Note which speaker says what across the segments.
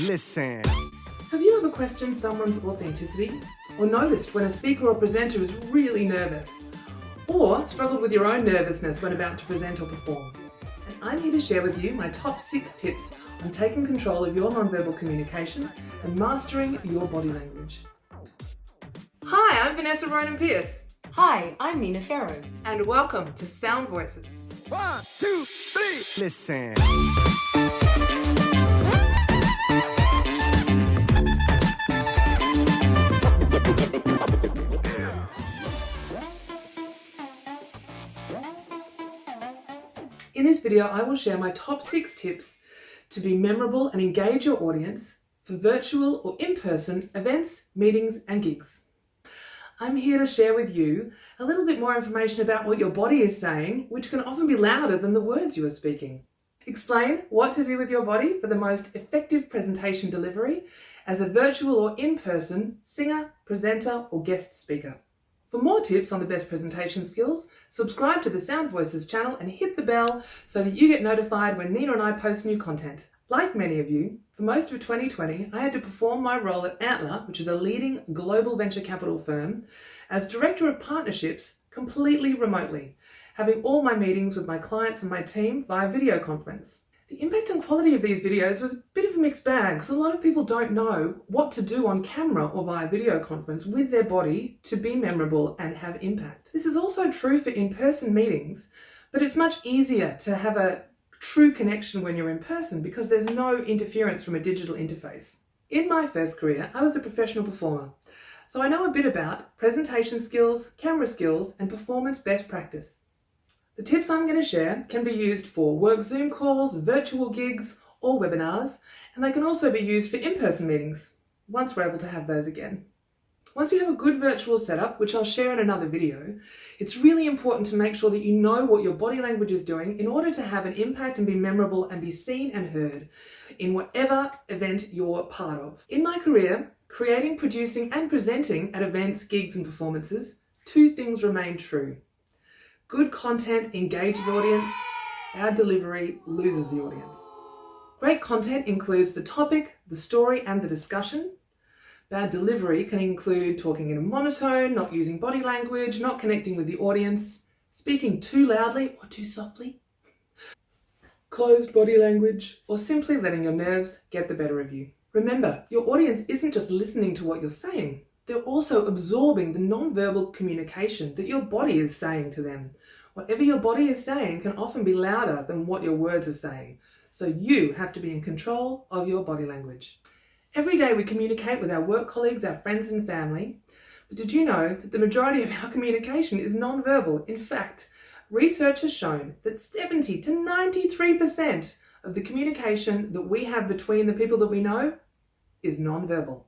Speaker 1: Listen.
Speaker 2: Have you ever questioned someone's authenticity? Or noticed when a speaker or presenter is really nervous? Or struggled with your own nervousness when about to present or perform? And I'm here to share with you my top 6 tips on taking control of your nonverbal communication and mastering your body language. Hi, I'm Vanessa Ronan-Pearce.
Speaker 3: Hi, I'm Nina Farrow.
Speaker 2: And welcome to Sound Voices.
Speaker 1: 1, 2, 3. Listen.
Speaker 2: In this video, I will share my top 6 tips to be memorable and engage your audience for virtual or in-person events, meetings, and gigs. I'm here to share with you a little bit more information about what your body is saying, which can often be louder than the words you are speaking. Explain what to do with your body for the most effective presentation delivery as a virtual or in-person singer, presenter, or guest speaker. For more tips on the best presentation skills, subscribe to the Sound Voices channel and hit the bell so that you get notified when Nina and I post new content. Like many of you, for most of 2020, I had to perform my role at Antler, which is a leading global venture capital firm, as Director of Partnerships completely remotely, having all my meetings with my clients and my team via video conference. The impact and quality of these videos was a bit of a mixed bag because a lot of people don't know what to do on camera or via video conference with their body to be memorable and have impact. This is also true for in-person meetings, but it's much easier to have a true connection when you're in person because there's no interference from a digital interface. In my first career, I was a professional performer, so I know a bit about presentation skills, camera skills, and performance best practice. The tips I'm going to share can be used for work Zoom calls, virtual gigs, or webinars, and they can also be used for in-person meetings, once we're able to have those again. Once you have a good virtual setup, which I'll share in another video, it's really important to make sure that you know what your body language is doing in order to have an impact and be memorable and be seen and heard in whatever event you're part of. In my career, creating, producing, and presenting at events, gigs, and performances, 2 things remain true. Good content engages audience, bad delivery loses the audience. Great content includes the topic, the story, and the discussion. Bad delivery can include talking in a monotone, not using body language, not connecting with the audience, speaking too loudly or too softly, closed body language, or simply letting your nerves get the better of you. Remember, your audience isn't just listening to what you're saying. They're also absorbing the non-verbal communication that your body is saying to them. Whatever your body is saying can often be louder than what your words are saying. So you have to be in control of your body language. Every day we communicate with our work colleagues, our friends and family. But did you know that the majority of our communication is non-verbal? In fact, research has shown that 70 to 93% of the communication that we have between the people that we know is non-verbal.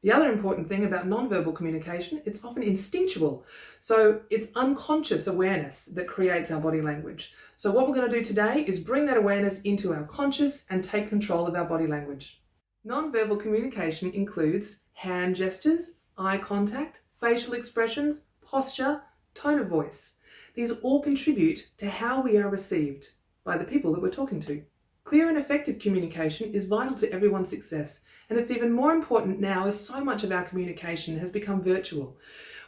Speaker 2: The other important thing about nonverbal communication, it's often instinctual. So it's unconscious awareness that creates our body language. So what we're going to do today is bring that awareness into our conscious and take control of our body language. Nonverbal communication includes hand gestures, eye contact, facial expressions, posture, tone of voice. These all contribute to how we are received by the people that we're talking to. Clear and effective communication is vital to everyone's success, and it's even more important now as so much of our communication has become virtual,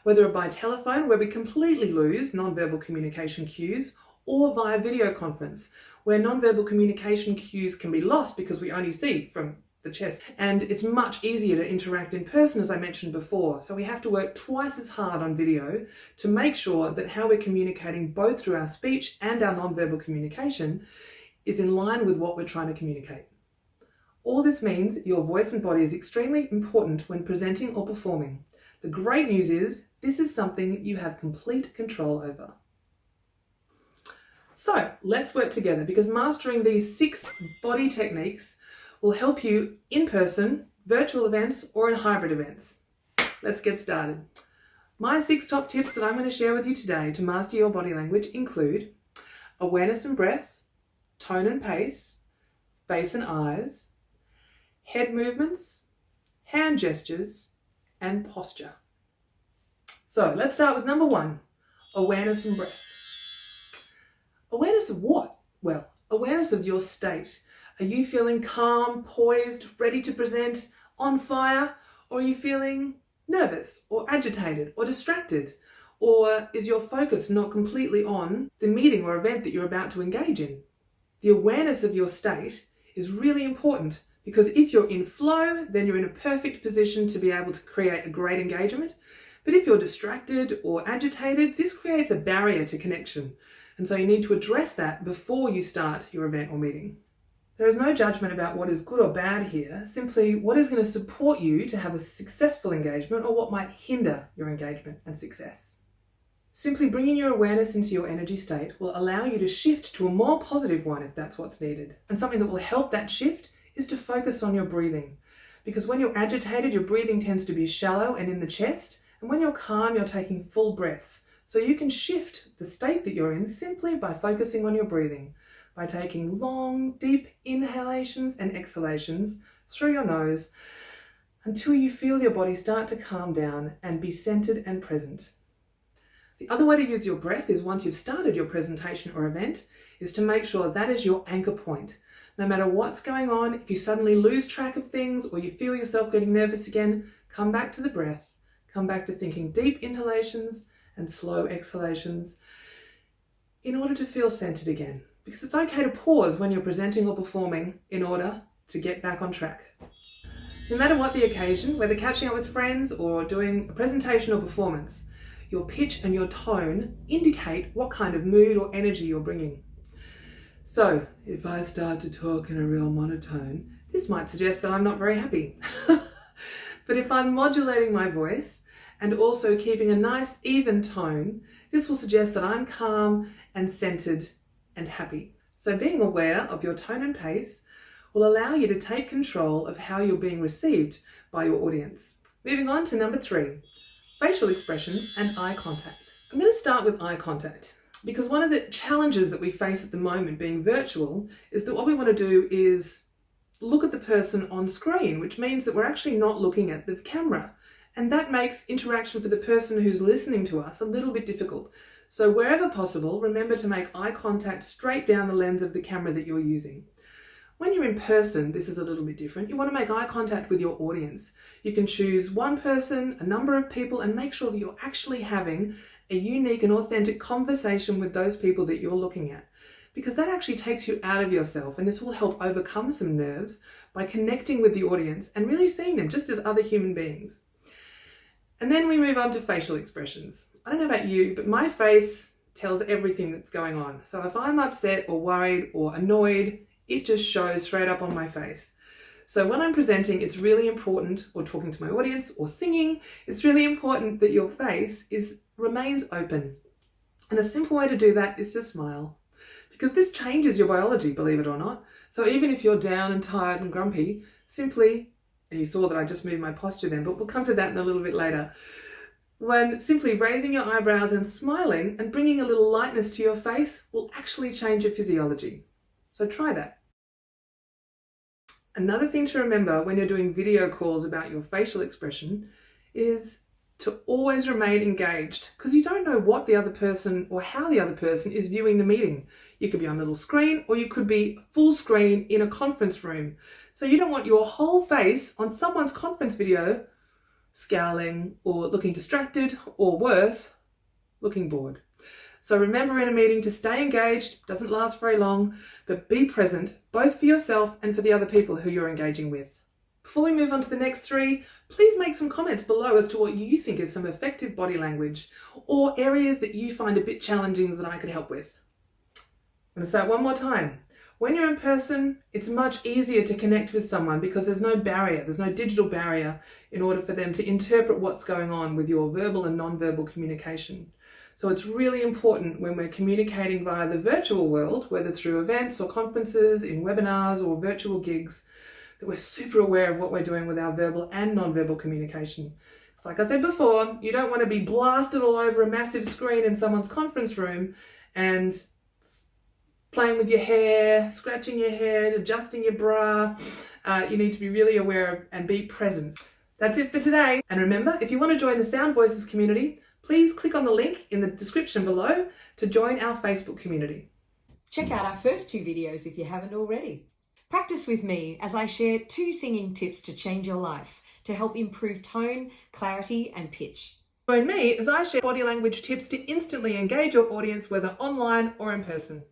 Speaker 2: whether by telephone, where we completely lose nonverbal communication cues, or via video conference, where nonverbal communication cues can be lost because we only see from the chest. And it's much easier to interact in person, as I mentioned before. So we have to work twice as hard on video to make sure that how we're communicating both through our speech and our nonverbal communication is in line with what we're trying to communicate. All this means your voice and body is extremely important when presenting or performing. The great news is this is something you have complete control over. So let's work together because mastering these 6 body techniques will help you in person, virtual events, or in hybrid events. Let's get started. My 6 top tips that I'm going to share with you today to master your body language include awareness and breath, tone and pace, face and eyes, head movements, hand gestures, and posture. So let's start with number 1, awareness and breath. Awareness of what? Well, awareness of your state, Are you feeling calm, poised, ready to present, on fire? Or are you feeling nervous or agitated or distracted? Or is your focus not completely on the meeting or event that you're about to engage in? The awareness of your state is really important, because if you're in flow, then you're in a perfect position to be able to create a great engagement. But if you're distracted or agitated, this creates a barrier to connection. And so you need to address that before you start your event or meeting. There is no judgment about what is good or bad here, simply what is going to support you to have a successful engagement or what might hinder your engagement and success. Simply bringing your awareness into your energy state will allow you to shift to a more positive one if that's what's needed. And something that will help that shift is to focus on your breathing. Because when you're agitated, your breathing tends to be shallow and in the chest. And when you're calm, you're taking full breaths. So you can shift the state that you're in simply by focusing on your breathing, by taking long, deep inhalations and exhalations through your nose until you feel your body start to calm down and be centered and present. The other way to use your breath is, once you've started your presentation or event, is to make sure that is your anchor point. No matter what's going on, if you suddenly lose track of things or you feel yourself getting nervous again, come back to the breath. Come back to thinking deep inhalations and slow exhalations in order to feel centered again. Because it's okay to pause when you're presenting or performing in order to get back on track. No matter what the occasion, whether catching up with friends or doing a presentation or performance, your pitch and your tone indicate what kind of mood or energy you're bringing. So if I start to talk in a real monotone, this might suggest that I'm not very happy. But if I'm modulating my voice and also keeping a nice even tone, this will suggest that I'm calm and centered and happy. So being aware of your tone and pace will allow you to take control of how you're being received by your audience. Moving on to number 3, facial expressions and eye contact. I'm going to start with eye contact, because one of the challenges that we face at the moment being virtual is that what we want to do is look at the person on screen, which means that we're actually not looking at the camera. And that makes interaction for the person who's listening to us a little bit difficult. So wherever possible, remember to make eye contact straight down the lens of the camera that you're using. When you're in person, this is a little bit different. You want to make eye contact with your audience. You can choose one person, a number of people, and make sure that you're actually having a unique and authentic conversation with those people that you're looking at. Because that actually takes you out of yourself, and this will help overcome some nerves by connecting with the audience and really seeing them just as other human beings. And then we move on to facial expressions. I don't know about you, but my face tells everything that's going on. So if I'm upset or worried or annoyed, it just shows straight up on my face. So when I'm presenting, it's really important, or talking to my audience or singing, it's really important that your face remains open. And a simple way to do that is to smile. Because this changes your biology, believe it or not. So even if you're down and tired and grumpy, simply, and you saw that I just moved my posture then, but we'll come to that in a little bit later, when simply raising your eyebrows and smiling and bringing a little lightness to your face will actually change your physiology. So try that. Another thing to remember when you're doing video calls about your facial expression is to always remain engaged, because you don't know what the other person or how the other person is viewing the meeting. You could be on a little screen, or you could be full screen in a conference room. So you don't want your whole face on someone's conference video scowling or looking distracted, or worse, looking bored. So remember in a meeting to stay engaged. It doesn't last very long, but be present both for yourself and for the other people who you're engaging with. Before we move on to the next 3, please make some comments below as to what you think is some effective body language or areas that you find a bit challenging that I could help with. I'm going to say it one more time. When you're in person, it's much easier to connect with someone because there's no barrier, there's no digital barrier in order for them to interpret what's going on with your verbal and non-verbal communication. So it's really important when we're communicating via the virtual world, whether through events or conferences, in webinars or virtual gigs, that we're super aware of what we're doing with our verbal and non-verbal communication. Because like I said before, you don't want to be blasted all over a massive screen in someone's conference room and playing with your hair, scratching your head, adjusting your bra. You need to be really aware of and be present. That's it for today. And remember, if you want to join the Sound Voices community, please click on the link in the description below to join our Facebook community.
Speaker 3: Check out our first 2 videos if you haven't already. Practice with me as I share 2 singing tips to change your life to help improve tone, clarity, and pitch.
Speaker 2: Join me as I share body language tips to instantly engage your audience, whether online or in person.